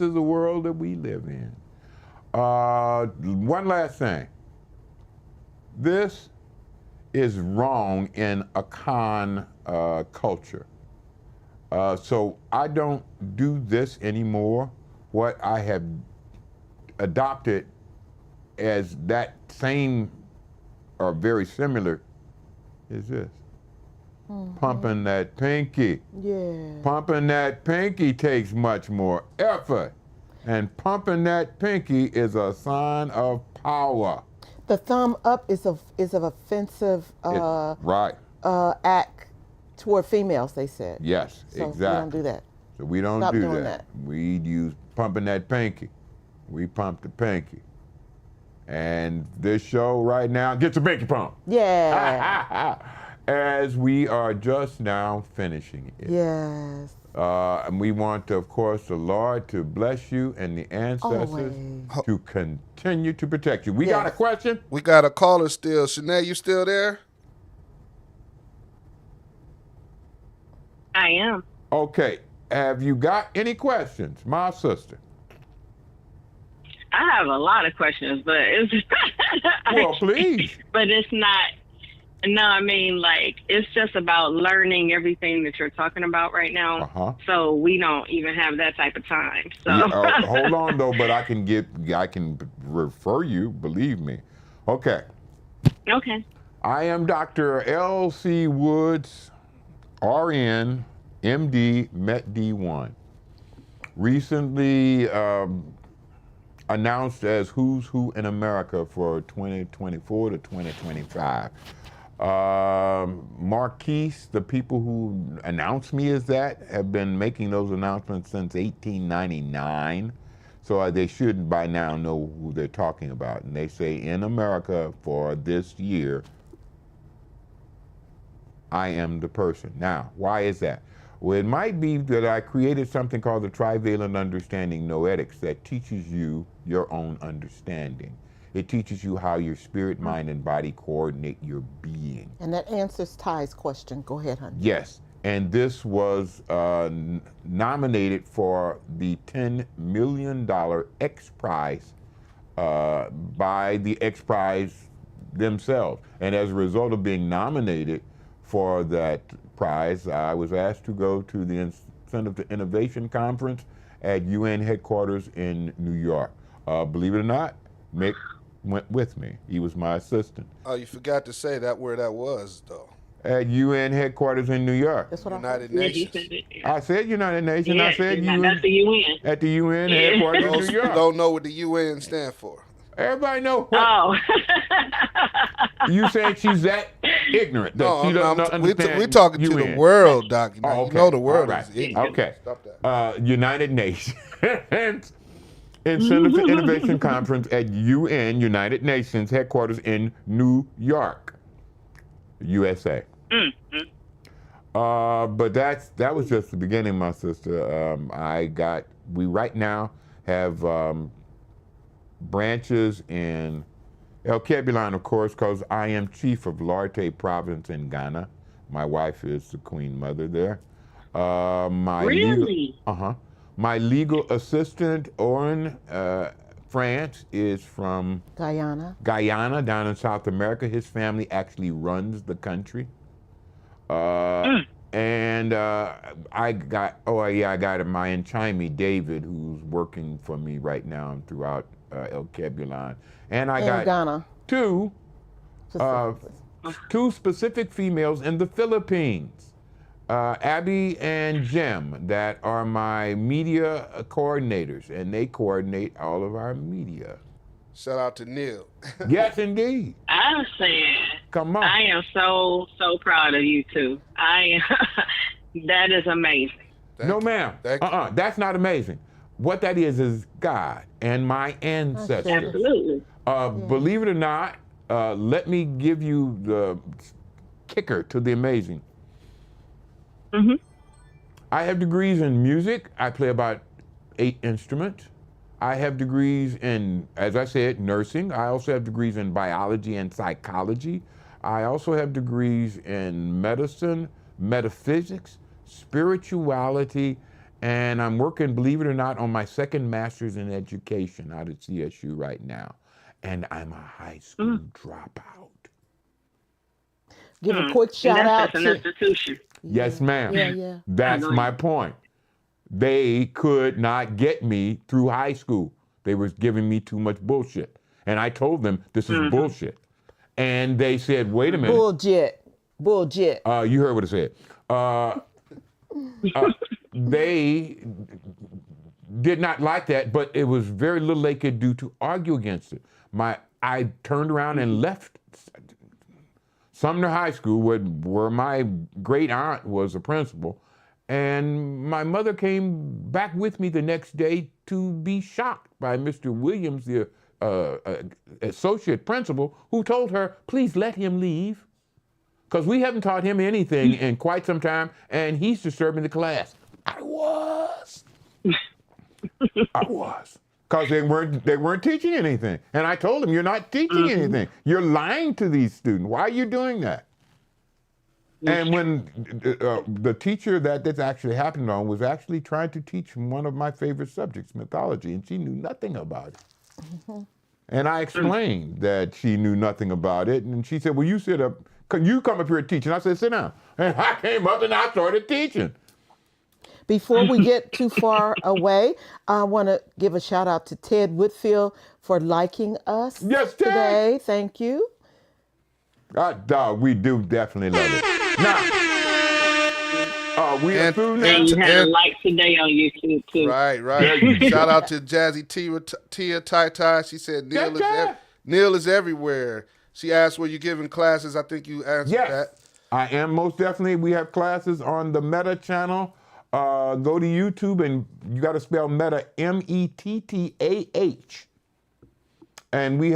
is the world that we live in. One last thing. This is wrong in a culture. So I don't do this anymore. What I have adopted as that same or very similar is this. Pumping that pinky. Yeah. Pumping that pinky takes much more effort. And pumping that pinky is a sign of power. The thumb up is of offensive Right. act toward females, they said. Yes, So exactly. we don't do that. So we don't Stop do doing that. that. We use pumping that pinky. We pump the pinky. And this show right now, get your pinky pump. Yeah. As we are just now finishing it. Yes. And we want, of course, the Lord to bless you and the ancestors Always. to continue to protect you. We got a Yes. question? We got a caller still. Shanae, you still there? I am. Okay. Have you got any questions, my sister? I have a lot of questions, but it's Well, please. but it's not. No, I mean, like, it's just about learning everything that you're talking about right now. Uh-huh. So we don't even have that type of time. So Yeah, hold on though, but I can refer you, believe me. Okay. Okay. I am Dr. L.C. Woods, RN, MD, Met D1. Recently announced as Who's Who in America for 2024 to 2025. Marquise, the people who announced me as that, have been making those announcements since 1899. So they should by now know who they're talking about. And they say in America for this year, I am the person. Now, why is that? Well, it might be that I created something called the Trivalent Understanding Noetics that teaches you your own understanding. It teaches you how your spirit, mind, and body coordinate your being. And that answers Ty's question. Go ahead, honey. Yes, and this was nominated for the $10 million X Prize by the X Prize themselves. And as a result of being nominated for that prize, I was asked to go to the Incentive to Innovation Conference at UN headquarters in New York. Believe it or not, Mick went with me. He was my assistant. Oh, you forgot to say that where that was, though. At UN headquarters in New York. That's what United Yeah, he Nations. said it. I said United Nations. Yeah, I said UN. that's the UN. At the UN Yeah. headquarters in Those New who York. don't know what the UN stand for. Everybody know what Oh. you saying she's that ignorant that she doesn't understand. We're talking to the UN. world, Doc. You know, Oh, you know the world All right. is ignorant. Okay. Stop that. United Nations Incentive to Innovation Conference at UN, United Nations headquarters in New York, USA. But that was just the beginning, my sister. We right now have branches in Alkebulanese, of course, because I am chief of Larteh province in Ghana. My wife is the queen mother there. Really? My legal assistant, Oren France, is from Guyana. Guyana, down in South America. His family actually runs the country. And I got my Enchime David, who's working for me right now throughout Alkebulanese. And I got Ghana. two specific females in the Philippines, Abby and Jem, that are my media coordinators, and they coordinate all of our media. Shout out to Neil. Yes, indeed. I'm saying, Come on. I am so proud of you too. That is amazing. No, ma'am. Thank you. That's not amazing. What that is God and my ancestors. Absolutely. Believe it or not, let me give you the kicker to the amazing. Mm-hmm. I have degrees in music. I play about 8 instruments. I have degrees in, as I said, nursing. I also have degrees in biology and psychology. I also have degrees in medicine, metaphysics, spirituality, And I'm working, believe it or not, on my second master's in education out at CSU right now. And I'm a high school dropout. Give a quick And shout out that's an to. institution. Yes, ma'am. Yeah. That's Go my ahead. point. They could not get me through high school. They was giving me too much bullshit. And I told them this is bullshit. And they said, wait a minute. Bullshit. You heard what it said. They did not like that, but it was very little they could do to argue against it. I turned around and left Sumner High School, where my great aunt was a principal, and my mother came back with me the next day to be shocked by Mr. Williams, the associate principal, who told her, please let him leave, because we haven't taught him anything in quite some time, and he's disturbing the class. I was. Because they weren't teaching anything. And I told them, you're not teaching anything. You're lying to these students. Why are you doing that? And when the teacher that this actually happened on was actually trying to teach one of my favorite subjects, mythology, and she knew nothing about it. And I explained that she knew nothing about it, and she said, well, you sit up, you come up here and teach. And I said, sit down. And I came up and I started teaching. Before we get too far away, I want to give a shout out to Ted Whitfield for liking us Yes, Ted. today. Thank you. Dog, we do definitely love it. Now, we are through now. And you had a like today on YouTube too. Right. Shout out to Jazzy Tia Tai. She said Neil is everywhere. She asked, were you giving classes? I think you answered that. I am most definitely. We have classes on the Meta channel. Go to YouTube and you got to spell Meta, METTAH. And we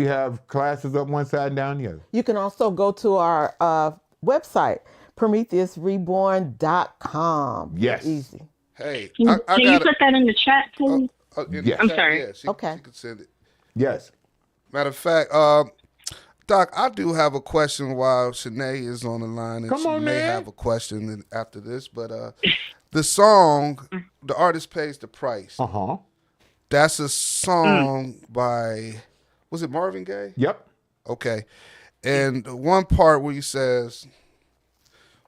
have classes up one side and down the other. You can also go to our website, PrometheusReborn.com. Yes. Easy. Hey, Can I you got put that in the chat, please? Yes. I'm sorry. Yeah, she Okay. could send it. Yes. Matter of fact, Doc, I do have a question while Shanae is on the line, and Come she on, may man. have a question after this. But the song, the artist pays the price. Uh-huh. That's a song by, was it Marvin Gaye? Yep. Okay. And one part where he says,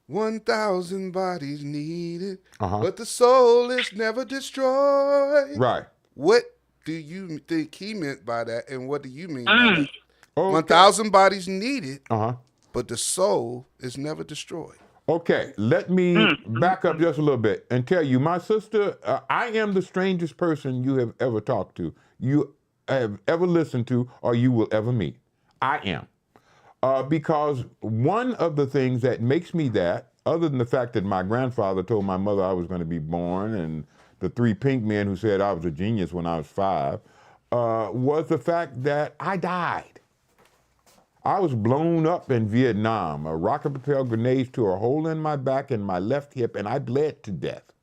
1,000 bodies needed, but the soul is never destroyed. Right. What do you think he meant by that, and what do you mean by that? Okay. 1,000 bodies needed, Uh-huh. but the soul is never destroyed. Okay, let me back up just a little bit and tell you, my sister, I am the strangest person you have ever talked to, you have ever listened to, or you will ever meet. I am. Because one of the things that makes me that, other than the fact that my grandfather told my mother I was going to be born, and the three pink men who said I was a genius when I was 5, was the fact that I died. I was blown up in Vietnam. A rocket-propelled grenade tore a hole in my back and my left hip, and I bled to death.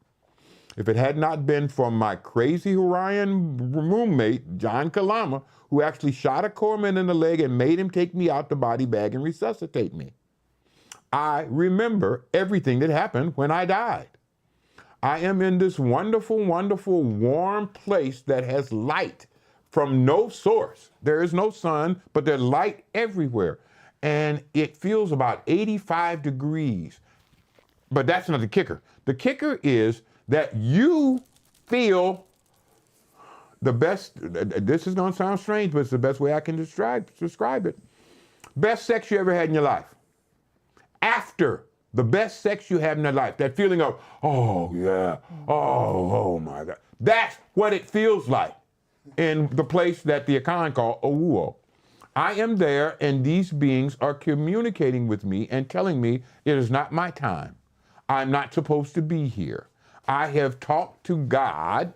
If it had not been for my crazy Hawaiian roommate, John Kalama, who actually shot a corpsman in the leg and made him take me out the body bag and resuscitate me. I remember everything that happened when I died. I am in this wonderful, wonderful, warm place that has light from no source. There is no sun, but there's light everywhere. And it feels about 85 degrees. But that's not the kicker. The kicker is that you feel the best, this is gonna sound strange, but it's the best way I can describe it. Best sex you ever had in your life. After the best sex you have in your life, that feeling of, oh yeah, oh my God. That's what it feels like in the place that the Akan call Owuo. I am there, and these beings are communicating with me and telling me it is not my time. I'm not supposed to be here. I have talked to God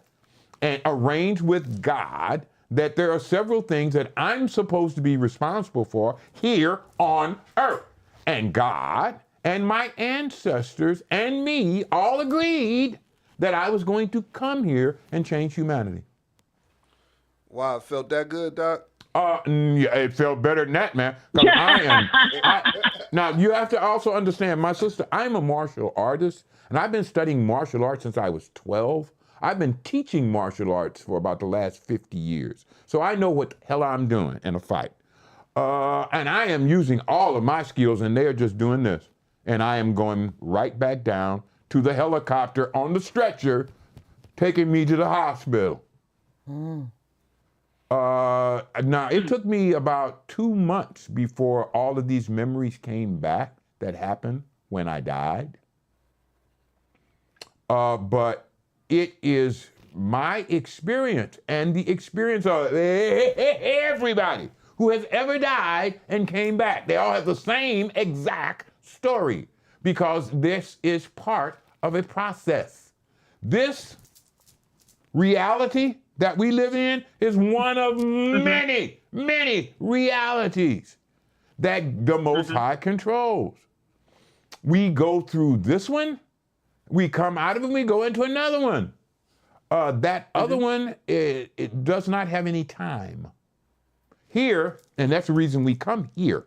and arranged with God that there are several things that I'm supposed to be responsible for here on earth. And God and my ancestors and me all agreed that I was going to come here and change humanity. Wow, it felt that good, Doc? Yeah, it felt better than that, man. 'Cause now, you have to also understand, my sister, I'm a martial artist, and I've been studying martial arts since I was 12. I've been teaching martial arts for about the last 50 years. So I know what the hell I'm doing in a fight. And I am using all of my skills, and they're just doing this. And I am going right back down to the helicopter on the stretcher, taking me to the hospital. Now, it took me about 2 months before all of these memories came back that happened when I died. But it is my experience and the experience of everybody who has ever died and came back. They all have the same exact story because this is part of a process. This reality that we live in is one of many, many realities that the Most High controls. We go through this one, we come out of it, we go into another one. That other one, it does not have any time. Here, and that's the reason we come here,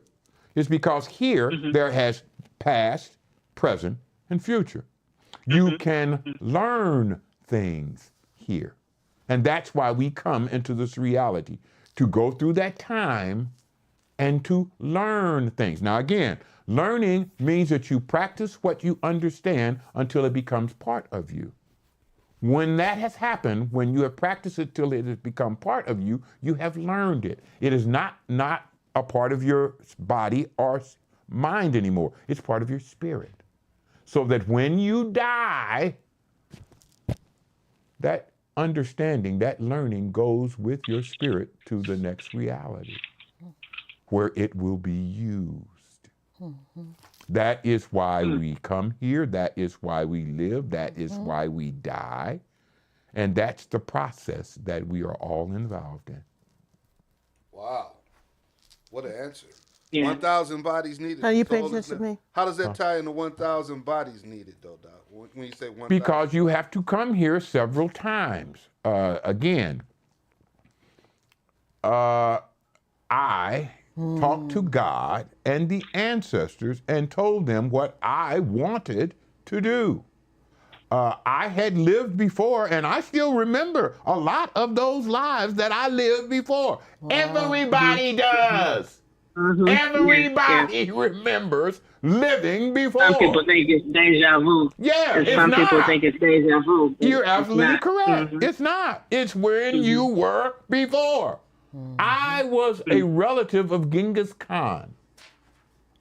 is because here there has past, present, and future. You can learn things here. And that's why we come into this reality, to go through that time and to learn things. Now again, learning means that you practice what you understand until it becomes part of you. When that has happened, when you have practiced it till it has become part of you, you have learned it. It is not a part of your body or mind anymore. It's part of your spirit. So that when you die, that understanding, that learning goes with your spirit to the next reality where it will be used. That is why we come here. That is why we live. That is why we die. And that's the process that we are all involved in. Wow. What an answer. Yeah. 1,000 bodies needed. Are you You paying told us attention to that. me? How does that tie into 1,000 bodies needed, though, Doc? When you say 1,000? Because you have to come here several times. Again, I talked to God and the ancestors and told them what I wanted to do. I had lived before, and I still remember a lot of those lives that I lived before. Everybody does. Everybody remembers living before. Some people think it's deja vu. Yeah, and it's some not. people think it's deja vu. You're It's absolutely not. correct. It's not. It's when you were before. I was a relative of Genghis Khan.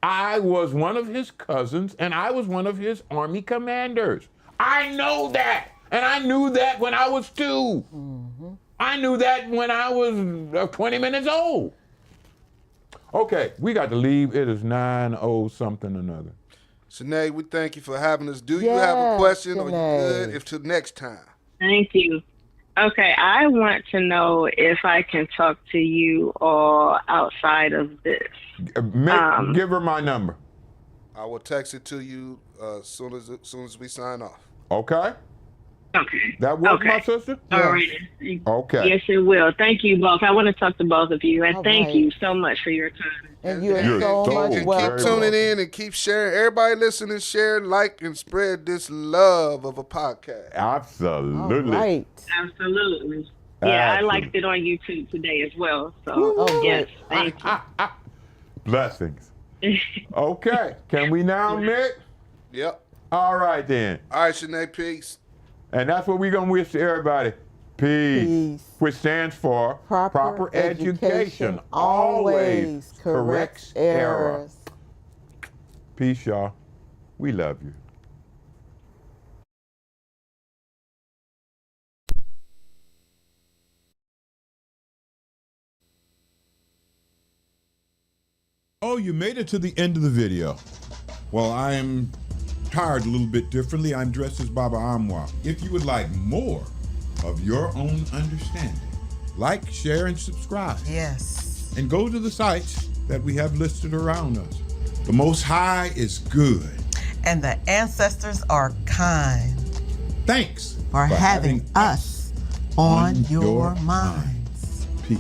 I was one of his cousins, and I was one of his army commanders. I know that, and I knew that when I was 2. I knew that when I was 20 minutes old. Okay, we got to leave. It is 9:00 something another. Sinead, we thank you for having us. Do you have a question, or you good if till next time? Thank you. Okay, I want to know if I can talk to you all outside of this. Give her my number. I will text it to you as soon as we sign off. Okay? Okay. That work, Okay. my sister? All right. Okay. Yes, it will. Thank you both. I want to talk to both of you, and All thank right. you so much for your time. And you're You're so so much very welcome. Keep tuning in and keep sharing. Everybody listening, share, like, and spread this love of a podcast. All Absolutely. right. Absolutely. Yeah, I liked it on YouTube today as well. So, Oh, yes, good. thank you. Blessings. Okay. Can we now, Mick? Yep. All right, then. All right, Sinead, peace. And that's what we're going to wish to everybody. Peace. Peace. Which stands for Proper education always corrects errors. Peace, y'all. We love you. Oh, you made it to the end of the video. Well, I am tired a little bit differently. I'm dressed as Baba Amwa. If you would like more of your own understanding, like, share, and subscribe. Yes. And go to the sites that we have listed around us. The Most High is good. And the ancestors are kind Thanks for having us on your minds. Peace.